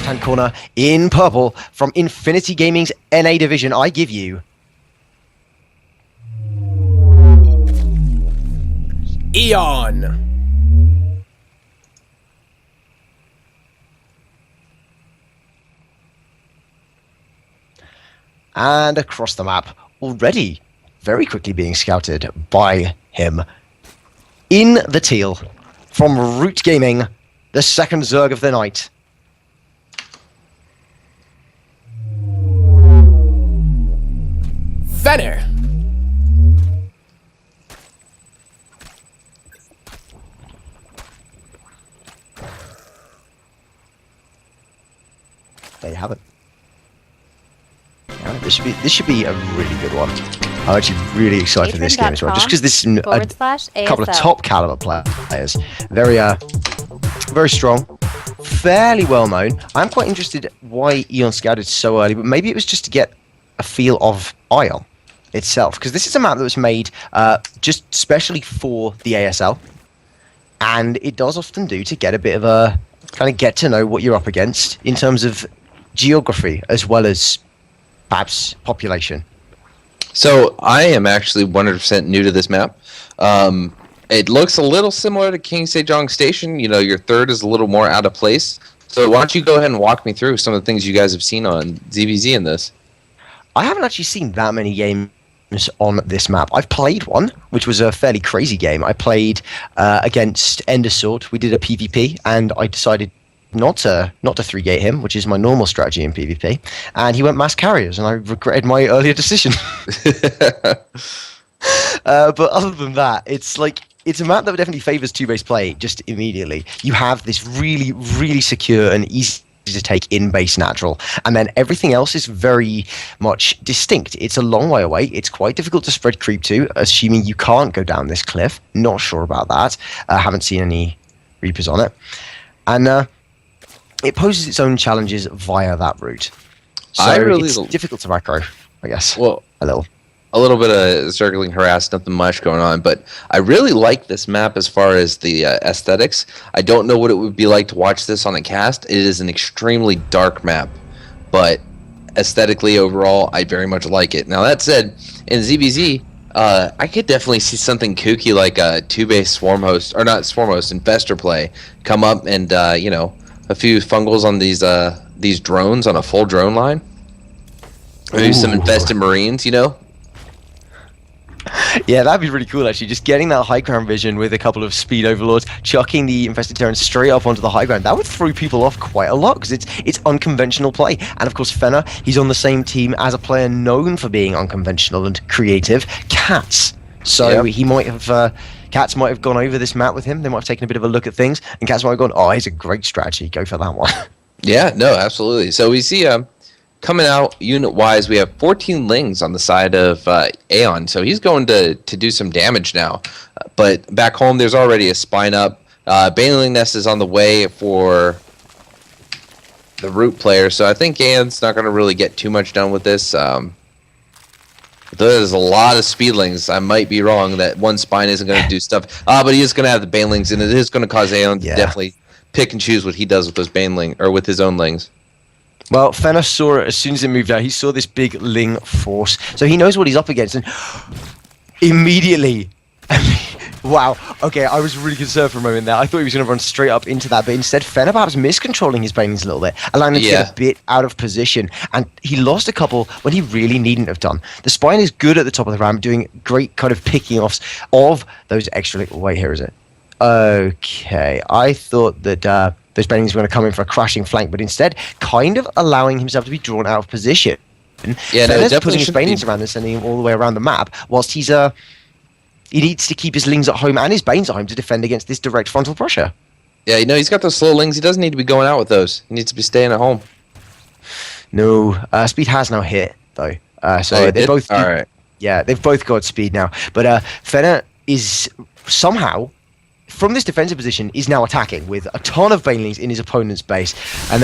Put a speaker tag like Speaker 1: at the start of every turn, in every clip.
Speaker 1: left-hand corner in purple from Infinity Gaming's NA division, I give you Eon. And across the map, already very quickly being scouted by him, in the teal, from Root Gaming, the second Zerg of the night. Fenner. There you have it. Yeah, this should be a really good one. I'm actually really excited for this game as well, just because this is a couple of top caliber players, very strong, fairly well known. I'm quite interested why Eon scouted so early, but maybe it was just to get a feel of Ion itself, because this is a map that was made just specially for the ASL, and it does often do to get a bit of a kind of get to know what you're up against in terms of geography as well as perhaps population.
Speaker 2: So I am actually 100% new to this map. It looks a little similar to King Sejong Station. You know, your third is a little more out of place. So why don't you go ahead and walk me through some of the things you guys have seen on ZVZ in this?
Speaker 1: I haven't actually seen that many games on this map. I've played one, which was a fairly crazy game. I played against Endersword. We did a PvP, and I decided not to 3-gate him, which is my normal strategy in PvP, and he went mass carriers, and I regretted my earlier decision. But other than that, it's a map that definitely favors two-base play just immediately. You have this really, really secure and easy to take in-base natural, and then everything else is very much distinct. It's a long way away. It's quite difficult to spread creep to, assuming you can't go down this cliff. Not sure about that. Haven't seen any Reapers on it. And it poses its own challenges via that route. So it's difficult to macro, I guess.
Speaker 2: Well, a little bit of circling harass, nothing much going on, but I really like this map as far as the aesthetics. I don't know what it would be like to watch this on a cast. It is an extremely dark map, but aesthetically overall, I very much like it. Now that said, in ZBZ, I could definitely see something kooky like a two-base swarm host, or not swarm host, infestor play come up and you know, a few fungals on these drones on a full drone line. Maybe some infested marines, you know.
Speaker 1: Yeah, that'd be really cool, actually. Just getting that high ground vision with a couple of speed overlords, chucking the infested Terrans straight up onto the high ground. That would throw people off quite a lot, because it's unconventional play. And of course, Fenner, he's on the same team as a player known for being unconventional and creative, Cats. So he might have... Cats might have gone over this map with him. They might have taken a bit of a look at things, and Cats might have gone, oh, he's a great strategy. Go for that one.
Speaker 2: Yeah, no, absolutely. So we see coming out unit-wise, we have 14 Lings on the side of Aeon, so he's going to do some damage now. But back home, there's already a spine up. Baneling Nest is on the way for the root player, so I think Aeon's not going to really get too much done with this. There's a lot of speedlings. I might be wrong that one spine isn't going to do stuff. But he is going to have the banelings, and it is going to cause Aeon to definitely pick and choose what he does with those baneling or with his own lings.
Speaker 1: Well, Fenner saw it as soon as it moved out. He saw this big Ling force, so he knows what he's up against, and immediately, wow. Okay, I was really concerned for a moment there. I thought he was going to run straight up into that, but instead, Fenner perhaps miscontrolling his banelings a little bit, allowing him to get a bit out of position, and he lost a couple when he really needn't have done. The spine is good at the top of the ramp, doing great kind of picking offs of those extra... Wait, here is it. Okay, I thought that those banelings were going to come in for a crashing flank, but instead, kind of allowing himself to be drawn out of position.
Speaker 2: Yeah,
Speaker 1: Fenner's putting his banelings around and sending him all the way around the map, whilst he's... he needs to keep his Lings at home and his Banes at home to defend against this direct frontal pressure.
Speaker 2: Yeah, you know, he's got those slow Lings. He doesn't need to be going out with those. He needs to be staying at home.
Speaker 1: No, speed has now hit, though. So they both...
Speaker 2: All right.
Speaker 1: Yeah, they've both got speed now. But Fenner is somehow, from this defensive position, is now attacking with a ton of Banelings in his opponent's base. And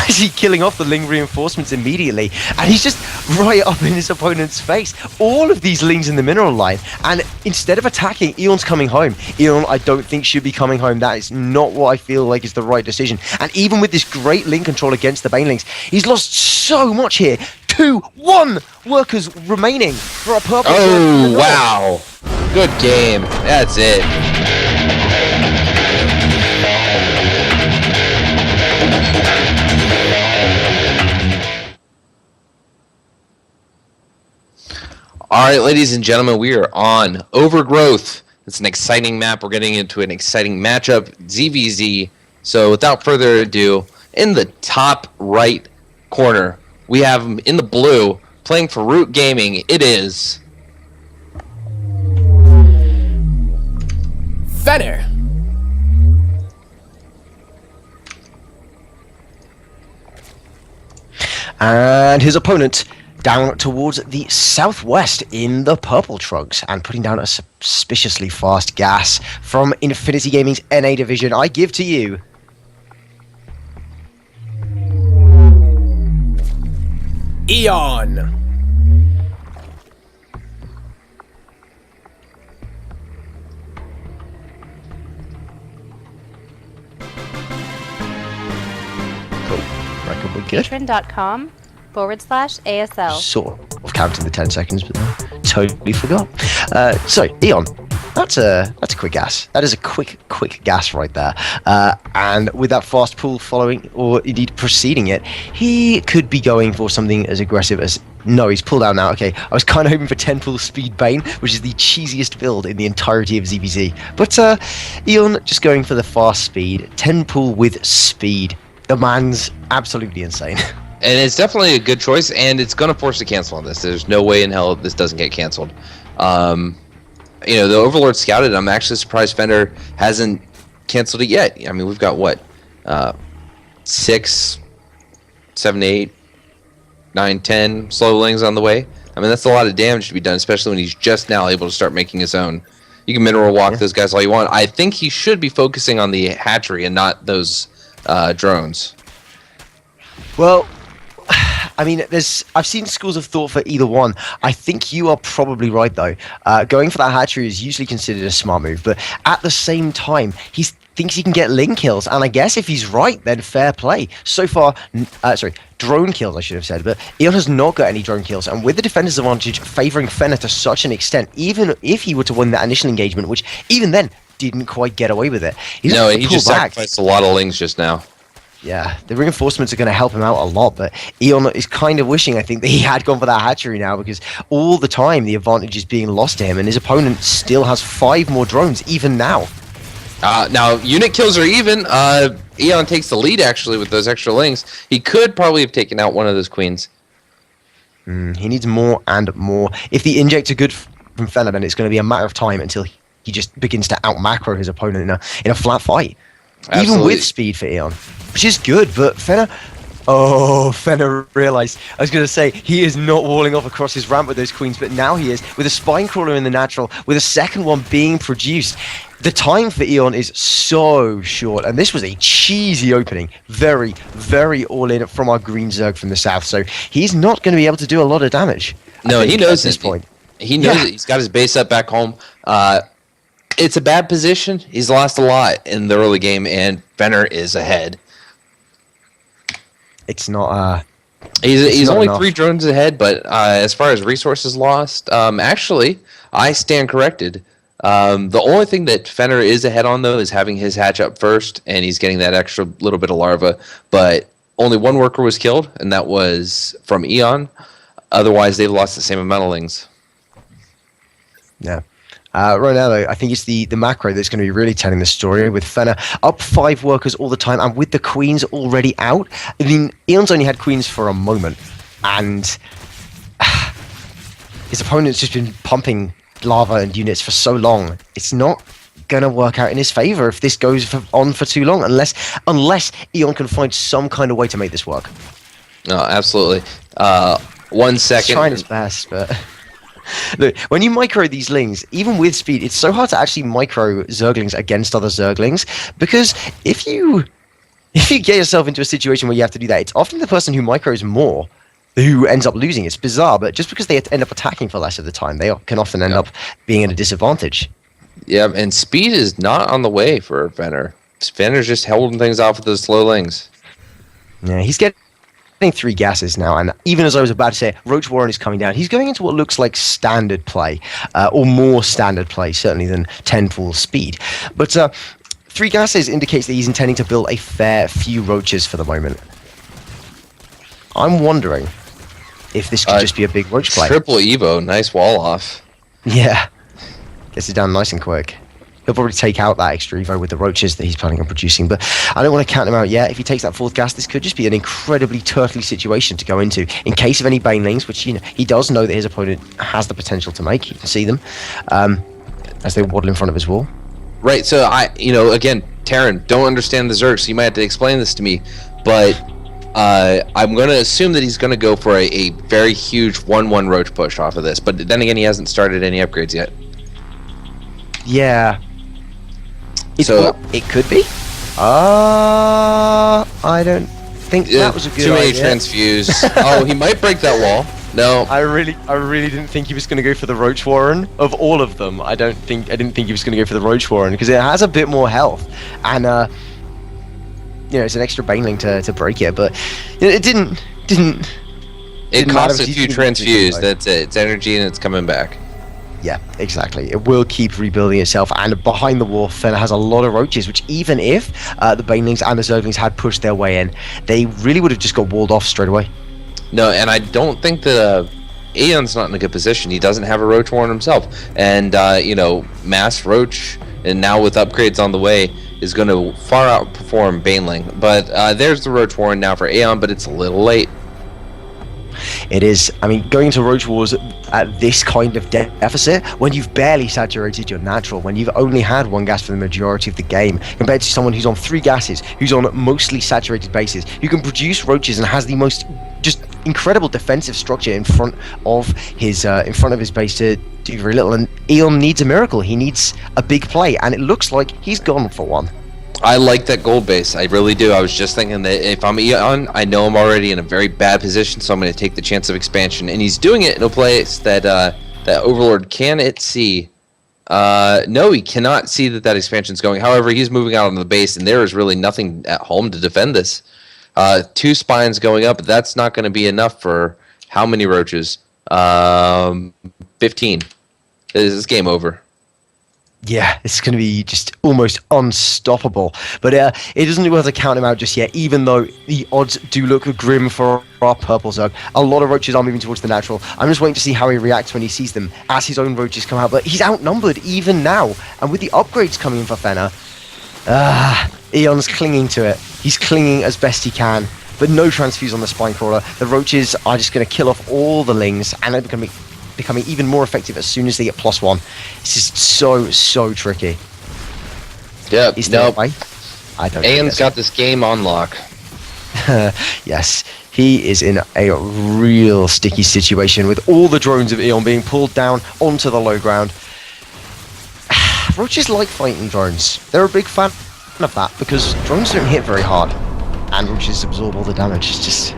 Speaker 1: actually killing off the Ling reinforcements immediately, and he's just right up in his opponent's face. All of these Lings in the mineral line, and instead of attacking, Eon's coming home. Eon, I don't think, should be coming home. That is not what I feel like is the right decision. And even with this great Ling control against the Banelings, he's lost so much here. 2-1 workers remaining for a purple.
Speaker 2: Oh, wow. Good game. That's it. All right, ladies and gentlemen, we are on Overgrowth. It's an exciting map. We're getting into an exciting matchup, ZVZ. So without further ado, in the top right corner, we have him in the blue, playing for Root Gaming. It is
Speaker 3: Fenner.
Speaker 1: And his opponent down towards the southwest in the purple trucks, and putting down a suspiciously fast gas from Infinity Gaming's NA division. I give to you
Speaker 3: Eon.
Speaker 1: cool. Reckon we're good.
Speaker 4: patron.com/ASL.
Speaker 1: Sort of counting the 10 seconds, but no, totally forgot. So Eon, that's a quick gas. That is a quick gas right there. And with that fast pull following, or indeed preceding it, he could be going for something as aggressive as. No, he's pulled out now. Okay, I was kind of hoping for 10 pull speed Bane, which is the cheesiest build in the entirety of ZVZ. But Eon just going for the fast speed, 10 pull with speed. The man's absolutely insane.
Speaker 2: And it's definitely a good choice, and it's going to force a cancel on this. There's no way in hell this doesn't get canceled. You know, the Overlord scouted. I'm actually surprised Fender hasn't canceled it yet. I mean, we've got, what, 6, 7, 8, 9, 10 slow Lings on the way. I mean, that's a lot of damage to be done, especially when he's just now able to start making his own. You can mineral walk those guys all you want. I think he should be focusing on the hatchery and not those drones.
Speaker 1: Well, I mean, I've seen schools of thought for either one. I think you are probably right, though. Going for that hatchery is usually considered a smart move, but at the same time, he thinks he can get Ling kills, and I guess if he's right, then fair play. So far, drone kills, I should have said, but Eon has not got any drone kills, and with the defender's advantage favouring Fenner to such an extent, even if he were to win that initial engagement, which even then didn't quite get away with it.
Speaker 2: He just sacrificed a lot of Lings just now.
Speaker 1: Yeah, the reinforcements are going to help him out a lot, but Eon is kind of wishing, I think, that he had gone for that hatchery now, because all the time the advantage is being lost to him, and his opponent still has 5 more drones, even now.
Speaker 2: Now, unit kills are even. Eon takes the lead, actually, with those extra Lings. He could probably have taken out one of those queens.
Speaker 1: He needs more and more. If the injects are good from Fenner, then it's going to be a matter of time until he just begins to out-macro his opponent in a flat fight.
Speaker 2: Absolutely.
Speaker 1: Even with speed for Eon, which is good, but Fenner... Oh, Fenner realised. I was going to say, he is not walling off across his ramp with those queens, but now he is, with a spine crawler in the natural, with a second one being produced. The time for Eon is so short, and this was a cheesy opening. Very, very all-in from our green Zerg from the south, so he's not going to be able to do a lot of damage.
Speaker 2: No, he knows
Speaker 1: at this point.
Speaker 2: He knows it. He's got his base up back home. It's a bad position. He's lost a lot in the early game, and Fenner is ahead.
Speaker 1: It's not.
Speaker 2: He's only enough. 3 drones ahead, but as far as resources lost, actually, I stand corrected. The only thing that Fenner is ahead on, though, is having his hatch up first, and he's getting that extra little bit of larva. But only 1 worker was killed, and that was from Eon. Otherwise, they've lost the same amount of Lings.
Speaker 1: Yeah. Right now, though, I think it's the macro that's going to be really telling the story, with Fenner up 5 workers all the time, and with the queens already out. I mean, Eon's only had queens for a moment, and his opponent's just been pumping lava and units for so long. It's not going to work out in his favor if this goes on for too long, unless Eon can find some kind of way to make this work.
Speaker 2: No, absolutely. 1 second.
Speaker 1: He's trying his best, but... Look, when you micro these Lings, even with speed, it's so hard to actually micro Zerglings against other Zerglings, because if you if you get yourself into a situation where you have to do that, it's often the person who micros more who ends up losing. It's bizarre, but just because they end up attacking for less of the time, they can often end up being at a disadvantage.
Speaker 2: Yeah, and speed is not on the way for Fenner. Fenner's just holding things off with those slow lings.
Speaker 1: Yeah, he's getting 3 gases now, and even as I was about to say, Roach Warren is coming down. He's going into what looks like standard play, or more standard play, certainly than 10 full speed. But 3 gases indicates that he's intending to build a fair few roaches for the moment. I'm wondering if this could just be a big roach play.
Speaker 2: Triple Evo, nice wall off.
Speaker 1: Yeah, gets it down nice and quick. He'll probably take out that extra Evo with the roaches that he's planning on producing, but I don't want to count him out yet. If he takes that 4th gas, this could just be an incredibly turtly situation to go into in case of any banelings, which he does know that his opponent has the potential to make. You can see them as they waddle in front of his wall.
Speaker 2: Right, so again, Terran, don't understand the Zerg, so you might have to explain this to me, but I'm going to assume that he's going to go for a very huge 1-1 roach push off of this, but then again, he hasn't started any upgrades yet.
Speaker 1: Yeah. It could be. I don't think that was a good idea.
Speaker 2: Too many transfuse. Oh, he might break that wall. No.
Speaker 1: I really didn't think he was going to go for the Roach Warren. Of all of them, I didn't think he was going to go for the Roach Warren because it has a bit more health, and it's an extra baneling to break it, but it didn't.
Speaker 2: It costs a few transfuse. That's it. It's energy and it's coming back.
Speaker 1: Yeah, exactly. It will keep rebuilding itself, and behind the wall, Fenner has a lot of roaches, which even if the banelings and the zerglings had pushed their way in, they really would have just got walled off straight away.
Speaker 2: No, and I don't think that Eon's not in a good position. He doesn't have a Roach Warren himself, and Mass Roach, and now with upgrades on the way, is going to far outperform Baneling. But there's the Roach Warren now for Eon, but it's a little late.
Speaker 1: It is. I mean, going into Roach Wars at this kind of deficit, when you've barely saturated your natural, when you've only had 1 gas for the majority of the game, compared to someone who's on 3 gases, who's on mostly saturated bases, who can produce roaches and has the most just incredible defensive structure in front of his base to do very little. And Eon needs a miracle. He needs a big play, and it looks like he's gone for one.
Speaker 2: I like that gold base. I really do. I was just thinking that if I'm Eon, I know I'm already in a very bad position, so I'm going to take the chance of expansion. And he's doing it in a place that that Overlord can see. No, he cannot see that expansion's going. However, he's moving out on the base, and there is really nothing at home to defend this. 2 spines going up, but that's not going to be enough for how many roaches? 15. This is game over.
Speaker 1: Yeah, it's going to be just almost unstoppable. But it doesn't do well to count him out just yet, even though the odds do look grim for our purple Zerg. A lot of roaches are moving towards the natural. I'm just waiting to see how he reacts when he sees them as his own roaches come out. But he's outnumbered even now. And with the upgrades coming in for Fenner, Eon's clinging to it. He's clinging as best he can. But no transfuse on the spine crawler. The roaches are just going to kill off all the lings, and they're going to be becoming even more effective as soon as they get +1. This is so tricky.
Speaker 2: Yeah,
Speaker 1: is there a way? I don't know.
Speaker 2: Aeon's got this game on lock.
Speaker 1: Yes, he is in a real sticky situation with all the drones of Eon being pulled down onto the low ground. Roaches like fighting drones. They're a big fan of that because drones don't hit very hard, and roaches absorb all the damage. It's just...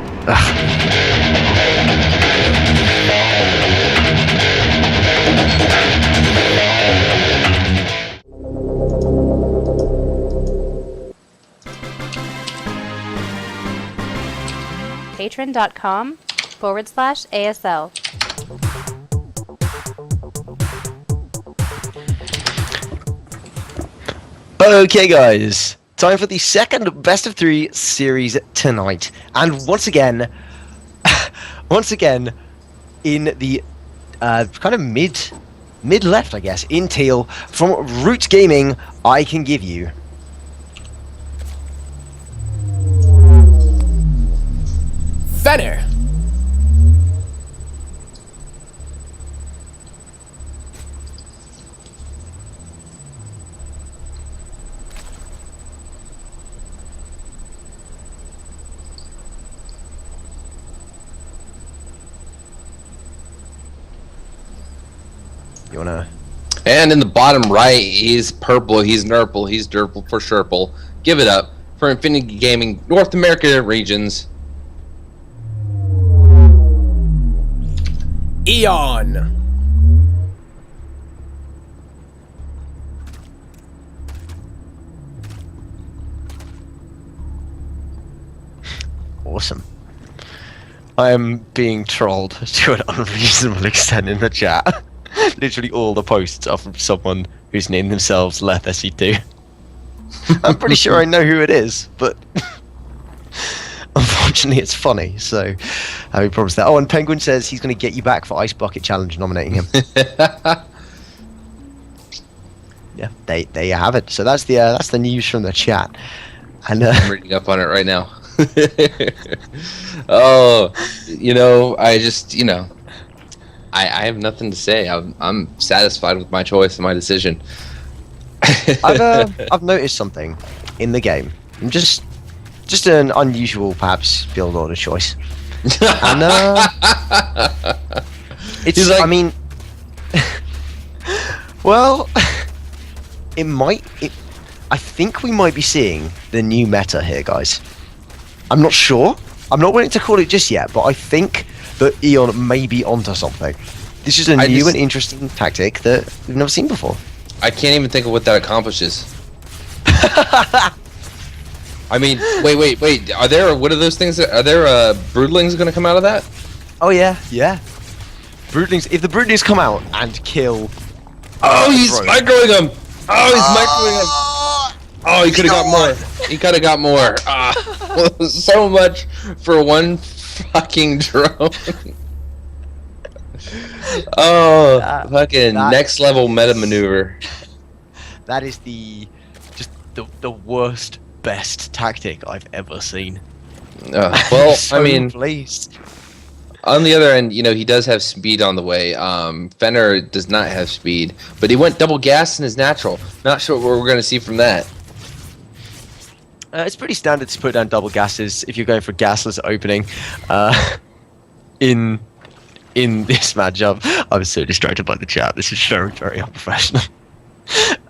Speaker 3: Patreon.com/ASL.
Speaker 1: Okay, guys. Time for the second best of 3 series tonight. And once again, in the kind of mid-left, I guess, in teal, from Root Gaming, I can give you...
Speaker 4: Fenner.
Speaker 1: You wanna...
Speaker 2: And in the bottom right, he's purple, he's nurple, he's derple for sherple. Give it up for Infinity Gaming North America regions.
Speaker 4: Eon.
Speaker 1: Awesome. I am being trolled to an unreasonable extent in the chat. Literally all the posts are from someone who's named themselves Leth SE2. I'm pretty sure I know who it is, but unfortunately it's funny, so we promise that. Oh, and Penguin says he's going to get you back for Ice Bucket Challenge, nominating him. Yeah, there you have it. So that's the news from the chat. And
Speaker 2: I'm reading up on it right now. Oh, I have nothing to say. I'm satisfied with my choice and my decision.
Speaker 1: I've noticed something in the game. Just an unusual, perhaps, build order choice. And it's
Speaker 2: like,
Speaker 1: I mean, well, I think we might be seeing the new meta here, guys. I'm not sure. I'm not willing to call it just yet, but I think that Eon may be onto something. This is a new and interesting tactic that we've never seen before.
Speaker 2: I can't even think of what that accomplishes. I mean, wait. What are those things? Are there broodlings going to come out of that?
Speaker 1: Oh yeah. Broodlings. If the broodlings come out and kill.
Speaker 2: Oh, he's microing them. Oh, he's microing them. Oh, he could have got more. He could have got more. So much for one fucking drone. Oh, fucking next level meta maneuver.
Speaker 1: That is the worst best tactic I've ever seen.
Speaker 2: Well,
Speaker 1: So
Speaker 2: I mean,
Speaker 1: pleased.
Speaker 2: on the other end, he does have speed on the way. Fenner does not have speed, but he went double gas in his natural. Not sure what we're going to see from that.
Speaker 1: It's pretty standard to put down double gases if you're going for gasless opening. In this matchup, I was so distracted by the chat. This is very, very unprofessional.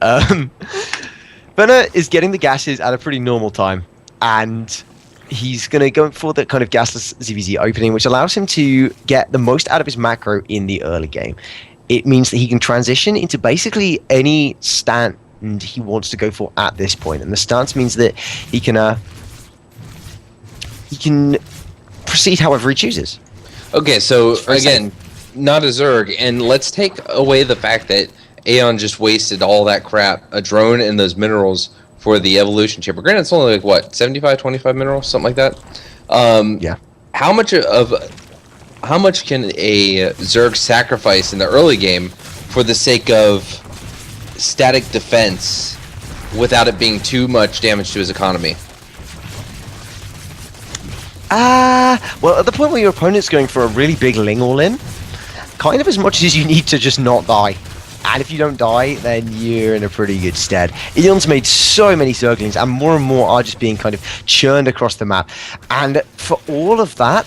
Speaker 1: Fenner is getting the gases at a pretty normal time, and he's going to go for the kind of gasless ZVZ opening, which allows him to get the most out of his macro in the early game. It means that he can transition into basically any stand he wants to go for at this point, and the stance means that he can proceed however he chooses.
Speaker 2: Okay, so again, not a Zerg, and let's take away the fact that Aeon just wasted all that crap, a drone and those minerals for the evolution chamber. Granted, it's only like what, 75, 25 minerals, something like that.
Speaker 1: Yeah.
Speaker 2: How much can a Zerg sacrifice in the early game for the sake of static defense without it being too much damage to his economy?
Speaker 1: Well, at the point where your opponent's going for a really big Ling all-in, kind of as much as you need to just not die. And if you don't die, then you're in a pretty good stead. Eon's made so many Zerglings, and more are just being kind of churned across the map. And for all of that,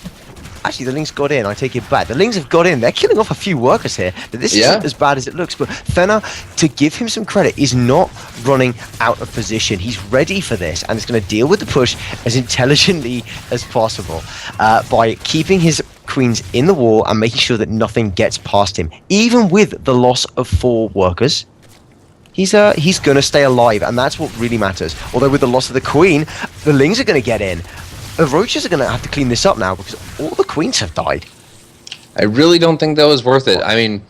Speaker 1: actually, the Lings got in. I take it back. The Lings have got in. They're killing off a few workers here. But this isn't as bad as it looks. But Fenner, to give him some credit, is not running out of position. He's ready for this, and is going to deal with the push as intelligently as possible by keeping his queens in the wall and making sure that nothing gets past him. Even with the loss of 4 workers, he's going to stay alive, and that's what really matters. Although with the loss of the queen, the Lings are going to get in. The Roaches are going to have to clean this up now because all the queens have died.
Speaker 2: I really don't think that was worth it. I mean,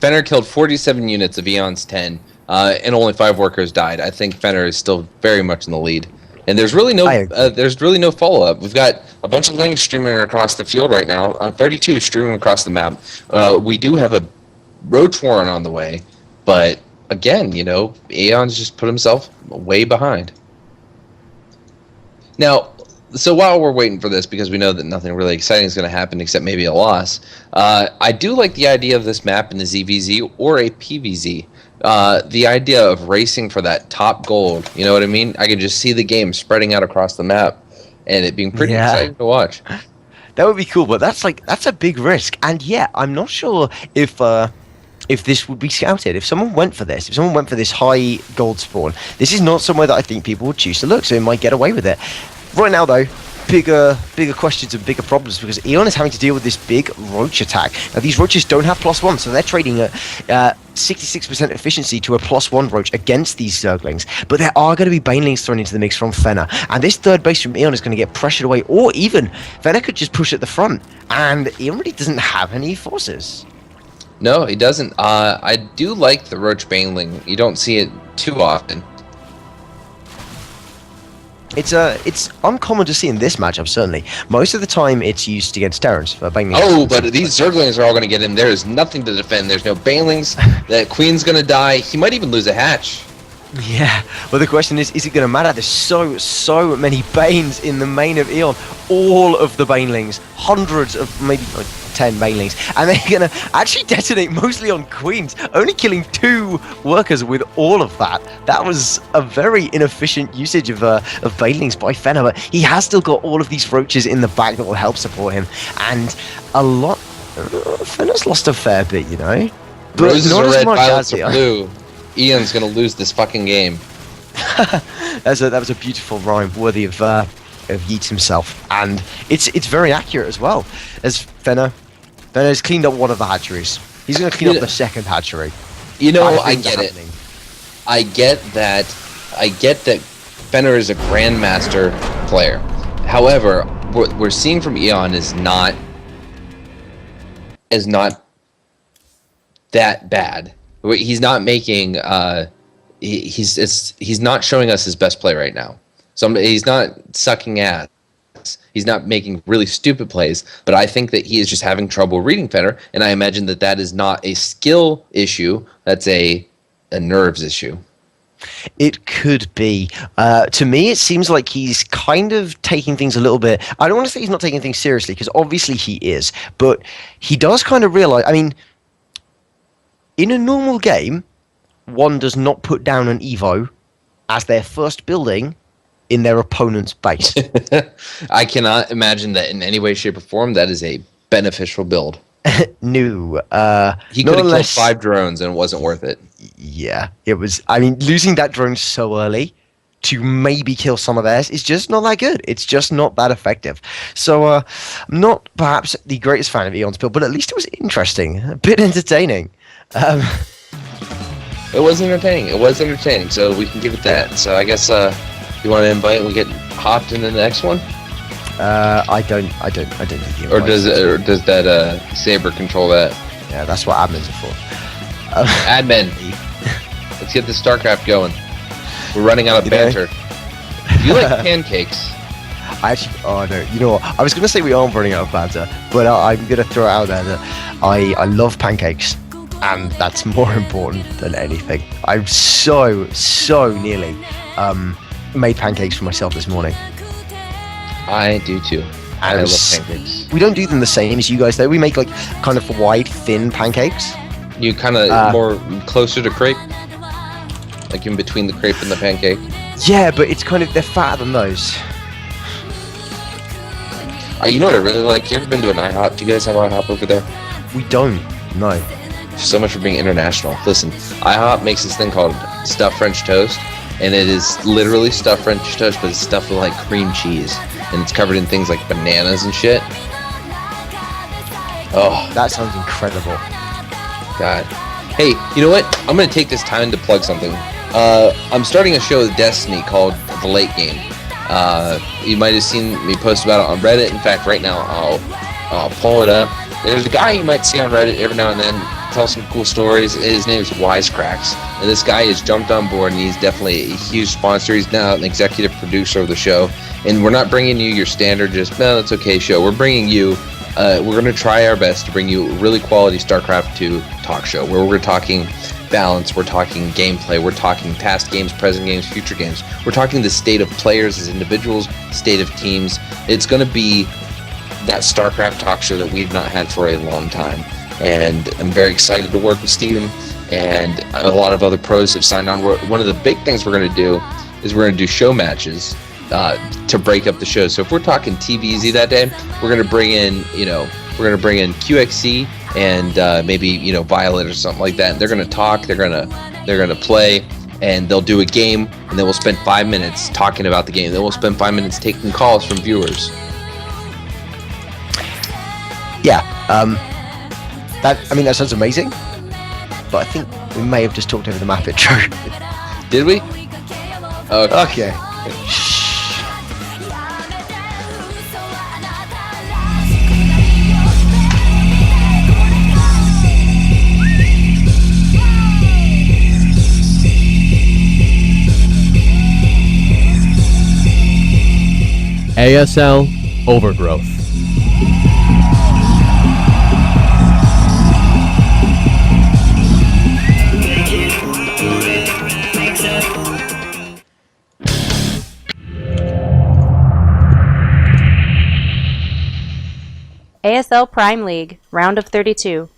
Speaker 2: Fenner killed 47 units of Eon's 10, and only 5 workers died. I think Fenner is still very much in the lead. And there's really no follow-up. We've got a bunch of Lings streaming across the field right now. 32 streaming across the map. We do have a Roach Warren on the way, but again, Aeon's just put himself way behind. Now, so while we're waiting for this, because we know that nothing really exciting is going to happen except maybe a loss, I do like the idea of this map in the ZVZ or a PVZ. The idea of racing for that top gold, you know what I mean? I can just see the game spreading out across the map, and it being pretty exciting to watch.
Speaker 1: That would be cool, but that's a big risk. And yeah, I'm not sure if if this would be scouted. If someone went for this, high gold spawn, this is not somewhere that I think people would choose to look, so it might get away with it. Right now, though, bigger questions and bigger problems, because Eon is having to deal with this big roach attack. Now, these roaches don't have +1, so they're trading at 66% efficiency to a +1 roach against these Zerglings. But there are going to be Banelings thrown into the mix from Fenner, and this third base from Eon is going to get pressured away, or even Fenner could just push at the front, and Eon really doesn't have any forces.
Speaker 2: No, he doesn't. I do like the roach baneling. You don't see it too often.
Speaker 1: It's uncommon to see in this matchup, certainly. Most of the time, it's used against Terrans for Baneling.
Speaker 2: Oh, but these Zerglings are all going to get in. There is nothing to defend. There's no Banelings. That Queen's going to die. He might even lose a hatch.
Speaker 1: Yeah, well, the question is it going to matter? There's so many Banes in the main of Eon. All of the Banelings, hundreds of, maybe 10 Banelings, and they're going to actually detonate mostly on Queens, only killing 2 workers with all of that. That was a very inefficient usage of Banelings by Fenner, but he has still got all of these roaches in the back that will help support him, and a lot... Fenner's lost a fair bit, you know? But
Speaker 2: Roses
Speaker 1: not
Speaker 2: are
Speaker 1: as
Speaker 2: red,
Speaker 1: much
Speaker 2: violets
Speaker 1: as
Speaker 2: are blue. Eon's going to lose this fucking game.
Speaker 1: That was a beautiful rhyme, worthy of Yeats himself, and it's very accurate as well. As Fenner's cleaned up one of the hatcheries. He's going to clean up the second hatchery.
Speaker 2: You know, I get it. I get that Fenner is a grandmaster player. However, what we're seeing from Eon is not that bad. He's not making he's not showing us his best play right now. So he's not sucking ass. He's not making really stupid plays, but I think that he is just having trouble reading Fenner, and I imagine that is not a skill issue. That's a nerves issue.
Speaker 1: It could be. To me, it seems like he's kind of taking things a little bit... I don't want to say he's not taking things seriously, because obviously he is, but he does kind of realize... I mean, in a normal game, one does not put down an Evo as their first building in their opponent's base.
Speaker 2: I cannot imagine that in any way, shape, or form that is a beneficial build.
Speaker 1: No.
Speaker 2: He could have killed 5 drones and it wasn't worth it.
Speaker 1: Yeah, it was. I mean, losing that drone so early to maybe kill some of theirs is just not that good. It's just not that effective. So, I'm not perhaps the greatest fan of Eon's build, but at least it was interesting, a bit entertaining.
Speaker 2: It was entertaining. So we can give it that. So I guess you want to invite and we get hopped into the next one.
Speaker 1: I don't think you.
Speaker 2: Or does that Saber control that?
Speaker 1: Yeah, that's what admins are for.
Speaker 2: Admin. Let's get this StarCraft going. We're running out of banter. Do you like pancakes?
Speaker 1: I actually, oh no, you know what? I was going to say we aren't running out of banter, but I'm going to throw it out there that I love pancakes, and that's more important than anything. I'm so nearly made pancakes for myself this morning.
Speaker 2: I do too. I love pancakes.
Speaker 1: We don't do them the same as you guys though. We make like kind of wide, thin pancakes.
Speaker 2: You kind of more closer to crepe? Like in between the crepe and the pancake?
Speaker 1: Yeah, but it's kind of, they're fatter than those.
Speaker 2: You know what I really like? You ever been to an IHOP? Do you guys have IHOP over there?
Speaker 1: We don't, no.
Speaker 2: So much for being international. Listen, IHOP makes this thing called stuffed French toast, and it is literally stuffed French toast, but it's stuffed with like cream cheese, and it's covered in things like bananas and shit. Oh,
Speaker 1: that sounds incredible.
Speaker 2: God. Hey, you know what? I'm gonna take this time to plug something. I'm starting a show with Destiny called The Late Game. You might have seen me post about it on Reddit. In fact, right now I'll pull it up. There's a guy you might see on Reddit every now and then, tell some cool stories. His name is Wisecracks, and this guy has jumped on board, and he's definitely a huge sponsor. He's now an executive producer of the show, and we're not bringing you your standard just no, it's okay show. We're bringing you. We're going to try our best to bring you a really quality StarCraft 2 talk show where we're talking balance, we're talking gameplay, we're talking past games, present games, future games. We're talking the state of players as individuals, state of teams. It's going to be that StarCraft talk show that we've not had for a long time. And I'm very excited to work with Steven, and a lot of other pros have signed on. One of the big things we're going to do is we're going to do show matches to break up the show. So if we're talking TVZ that day, we're going to bring in, QXC and maybe Violet or something like that. And they're gonna talk. They're gonna play, and they'll do a game, and then we'll spend 5 minutes talking about the game. Then we'll spend 5 minutes taking calls from viewers.
Speaker 1: Yeah. That sounds amazing. But I think we may have just talked over the map intro.
Speaker 2: Did we? Okay.
Speaker 4: ASL Overgrowth.
Speaker 3: ASL Prime League, round of 32.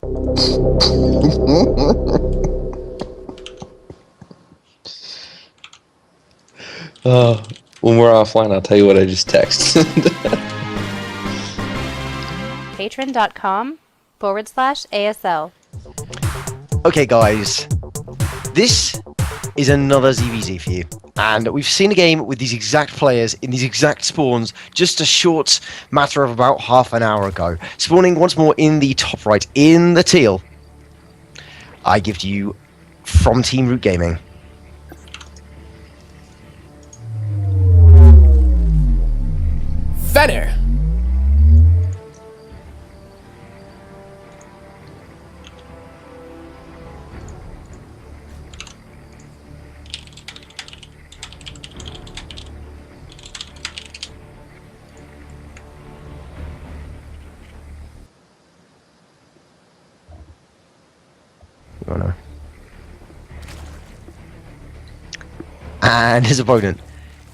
Speaker 2: When we're offline, I'll tell you what I just texted.
Speaker 3: Patreon.com/ASL.
Speaker 1: Okay, guys. This is another ZVZ for you. And we've seen a game with these exact players in these exact spawns just a short matter of about half an hour ago. Spawning once more in the top right, in the teal. I give to you from Team Root Gaming.
Speaker 4: Fenner.
Speaker 1: Oh, no. And his opponent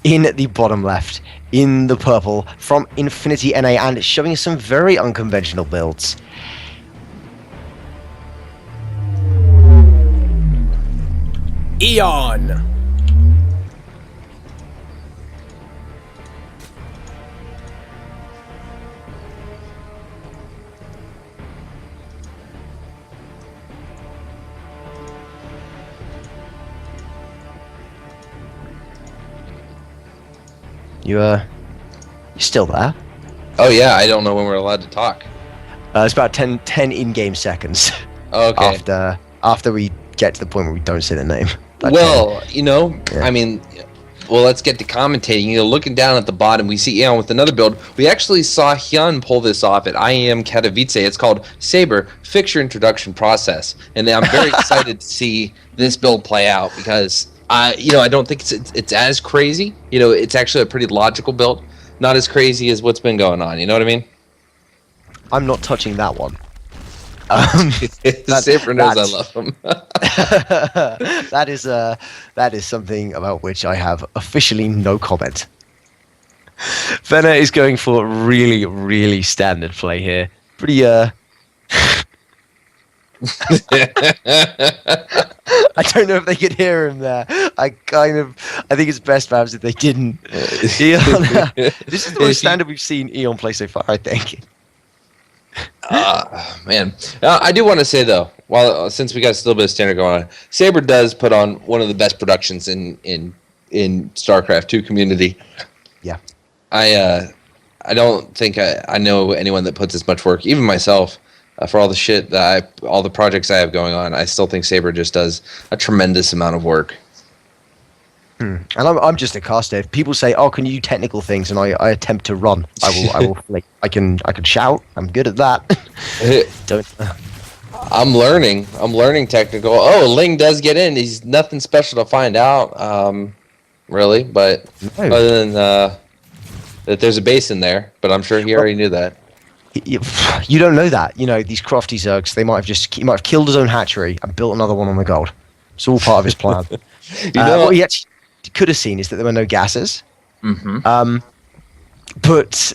Speaker 1: in the bottom left, in the purple, from Infinity NA, and showing us some very unconventional builds.
Speaker 4: Eon.
Speaker 1: You're still there?
Speaker 2: Oh yeah, I don't know when we're allowed to talk.
Speaker 1: It's about 10 in-game seconds.
Speaker 2: Okay.
Speaker 1: After we get to the point where we don't say the name. About
Speaker 2: Well,
Speaker 1: 10.
Speaker 2: Yeah. I mean, let's get to commentating. Looking down at the bottom, we see Eon with another build. We actually saw Hyun pull this off at IEM Katowice. It's called Saber Fixture Introduction Process, and I'm very excited to see this build play out because I don't think it's as crazy. It's actually a pretty logical build, not as crazy as what's been going on. You know what I mean?
Speaker 1: I'm not touching that one.
Speaker 2: Saber knows I love him.
Speaker 1: that is something about which I have officially no comment. Fenner is going for really, really standard play here. Pretty I don't know if they could hear him there. I think it's best perhaps if they didn't. Eon, this is the most standard we've seen Eon play so far, I think.
Speaker 2: Man, I do want to say though, since we got a little bit of standard going on, Saber does put on one of the best productions in StarCraft 2 community.
Speaker 1: Yeah,
Speaker 2: I don't think I know anyone that puts as much work, even myself, for all the shit all the projects I have going on. I still think Saber just does a tremendous amount of work.
Speaker 1: And I'm just a caster. If people say, "Oh, can you do technical things?" and I attempt to run, I will I can shout. I'm good at that.
Speaker 2: I'm learning technical. Oh, Ling does get in. He's nothing special to find out, really. But
Speaker 1: No.
Speaker 2: other than that, there's a base in there. But I'm sure he already knew that.
Speaker 1: You don't know that. These crafty Zergs, he might have killed his own hatchery and built another one on the gold. It's all part of his plan. What he actually could have seen is that there were no gases.
Speaker 2: Mm-hmm.
Speaker 1: But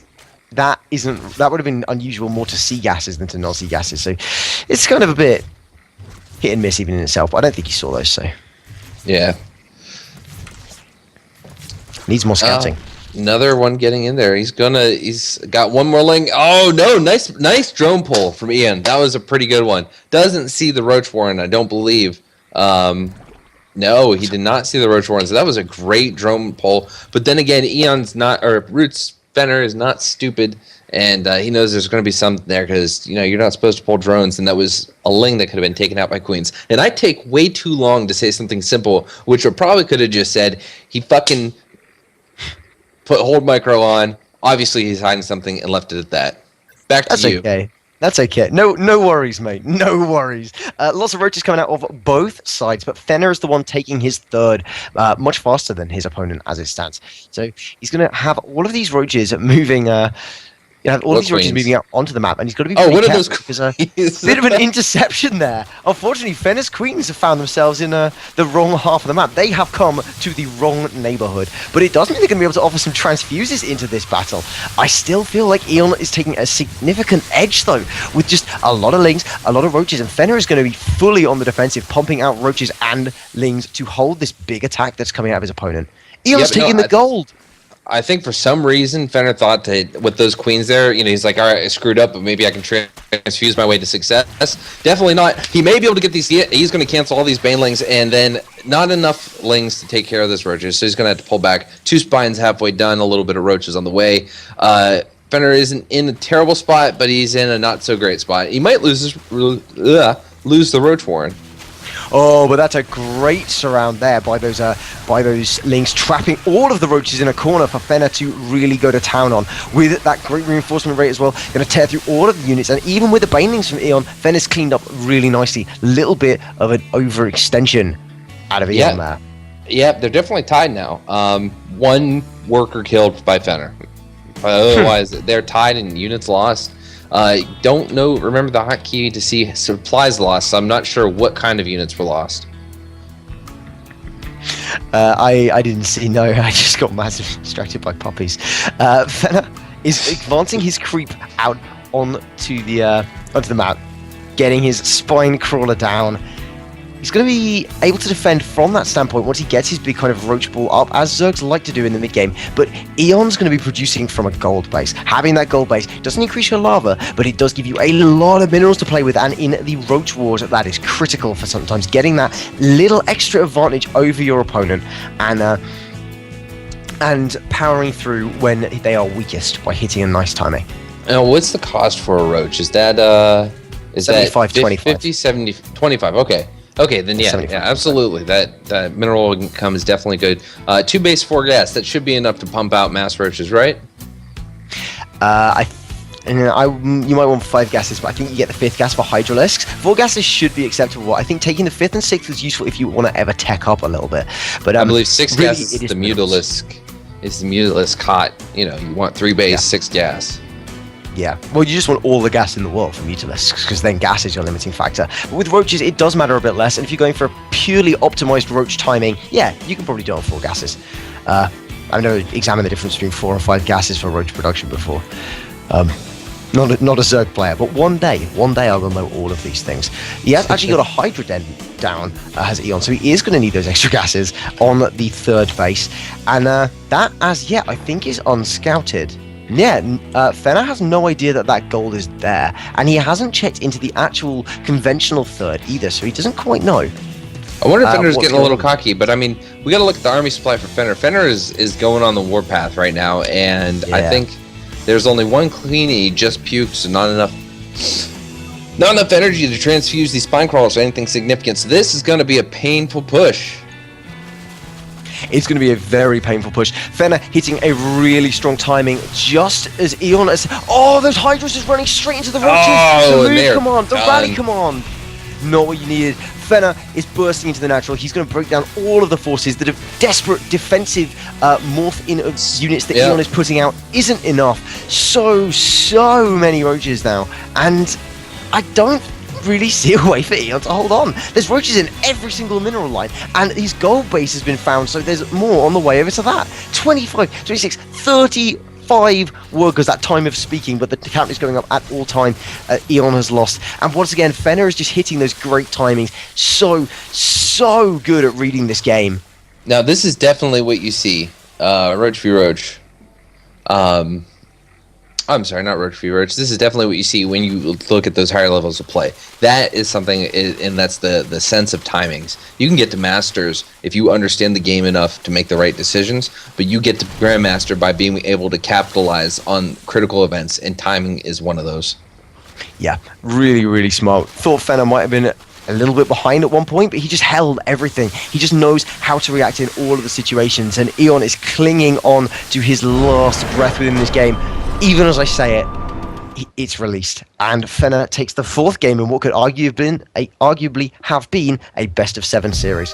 Speaker 1: that would have been unusual more to see gases than to not see gases. So it's kind of a bit hit and miss even in itself. But I don't think he saw those. So
Speaker 2: Yeah.
Speaker 1: needs more scouting.
Speaker 2: Another one getting in there. He's got one more ling. Oh no, nice drone pull from Eon. That was a pretty good one. Doesn't see the Roach Warren, I don't believe. No, he did not see the Roach Warren. So that was a great drone pull. But then again, Roots Fenner is not stupid, and he knows there's going to be something there because you're not supposed to pull drones, and that was a ling that could have been taken out by queens. And I take way too long to say something simple, which I probably could have just said he fucking put hold micro on. Obviously, he's hiding something and left it at that. Back to you.
Speaker 1: Okay. That's okay. No worries, mate. No worries. Lots of roaches coming out of both sides, but Fenner is the one taking his third much faster than his opponent as it stands. So he's going to have all of these roaches moving. Roaches moving out onto the map, and he's got to be.
Speaker 2: What are those
Speaker 1: because a bit of an interception there. Unfortunately, Fenner's queens have found themselves in the wrong half of the map. They have come to the wrong neighborhood, but it does mean they're going to be able to offer some transfuses into this battle. I still feel like Eon is taking a significant edge, though, with just a lot of lings, a lot of roaches, and Fenner is going to be fully on the defensive, pumping out roaches and lings to hold this big attack that's coming out of his opponent. Eon's taking the gold.
Speaker 2: I think for some reason Fenner thought with those queens there, he's like, all right, I screwed up, but maybe I can transfuse my way to success. Definitely not. He may be able to get these. He's going to cancel all these banelings, and then not enough lings to take care of this roaches, so he's going to have to pull back. 2 spines halfway done, a little bit of roaches on the way. Fenner isn't in a terrible spot, but he's in a not so great spot. He might lose the Roach Warren.
Speaker 1: Oh, but that's a great surround there by those lings, trapping all of the roaches in a corner for Fenner to really go to town on. With that great reinforcement rate as well, going to tear through all of the units, and even with the banelings from Eon, Fenner's cleaned up really nicely. Little bit of an overextension out of Eon there.
Speaker 2: Yeah, they're definitely tied now. 1 worker killed by Fenner. Otherwise, they're tied and units lost. Don't know. Remember the hotkey to see supplies lost. So I'm not sure what kind of units were lost.
Speaker 1: I didn't see. No, I just got massively distracted by puppies. Fenner is advancing his creep out onto the map, getting his spine crawler down. He's going to be able to defend from that standpoint once he gets his big kind of roach ball up, as Zergs like to do in the mid-game. But Eon's going to be producing from a gold base. Having that gold base doesn't increase your lava, but it does give you a lot of minerals to play with, and in the roach wars, that is critical for sometimes getting that little extra advantage over your opponent and powering through when they are weakest by hitting a nice timing.
Speaker 2: Now, what's the cost for a roach? Is that
Speaker 1: 75, 25.
Speaker 2: 50, 70, 25? Okay, then yeah, absolutely. That mineral income is definitely good. 2 base, 4 gas. That should be enough to pump out mass roaches, right?
Speaker 1: You might want 5 gases, but I think you get the 5th gas for Hydralisks. 4 gases should be acceptable. I think taking the 5th and 6th is useful if you want to ever tech up a little bit. But
Speaker 2: I believe 6
Speaker 1: really,
Speaker 2: gas is the Mutalisk. It's the Mutalisk cot. You want 3 base, 6 gas.
Speaker 1: Yeah, well, you just want all the gas in the world for Mutalisks, because then gas is your limiting factor. But with roaches, it does matter a bit less, and if you're going for a purely optimized roach timing, yeah, you can probably do it on 4 gases. I've never examined the difference between 4 and 5 gases for roach production before. Not a Zerg player, but one day I will know all of these things. He has actually got a Hydra Den down, has Eon, so he is going to need those extra gases on the 3rd base, and that, as yet, I think is unscouted. Yeah, Fenner has no idea that gold is there, and he hasn't checked into the actual conventional 3rd either, so he doesn't quite know.
Speaker 2: I wonder if Fenner's getting a little cocky, but I mean, we got to look at the army supply for Fenner. Fenner is going on the warpath right now, and I think there's only 1 queenie just puked, so not enough energy to transfuse these spine crawlers or anything significant. So this is going to be a painful push.
Speaker 1: It's going to be a very painful push. Fenner hitting a really strong timing just as Eon is... Oh, those Hydras is running straight into the roaches. The move command, the rally command. Not what you needed. Fenner is bursting into the natural. He's going to break down all of the forces. The desperate defensive morph in of units that Eon is putting out isn't enough. So many roaches now. And I don't really see a way for Eon to hold on. There's roaches in every single mineral line, and his gold base has been found, so there's more on the way over to that. 25, 26, 35 workers at time of speaking, but the count is going up at all time. Eon has lost, and once again, Fenner is just hitting those great timings. So good at reading this game.
Speaker 2: Now, this is definitely what you see. Roach v. Roach. I'm sorry, not Roach v. Roach. This is definitely what you see when you look at those higher levels of play. That is something, and that's the sense of timings. You can get to Masters if you understand the game enough to make the right decisions, but you get to Grandmaster by being able to capitalize on critical events, and timing is one of those.
Speaker 1: Yeah, really, really smart. Thought Fenner might have been a little bit behind at one point, but he just held everything. He just knows how to react in all of the situations, and Eon is clinging on to his last breath within this game. Even as I say it, it's released, and Fenner takes the 4th game in what could arguably have been a best of 7 series.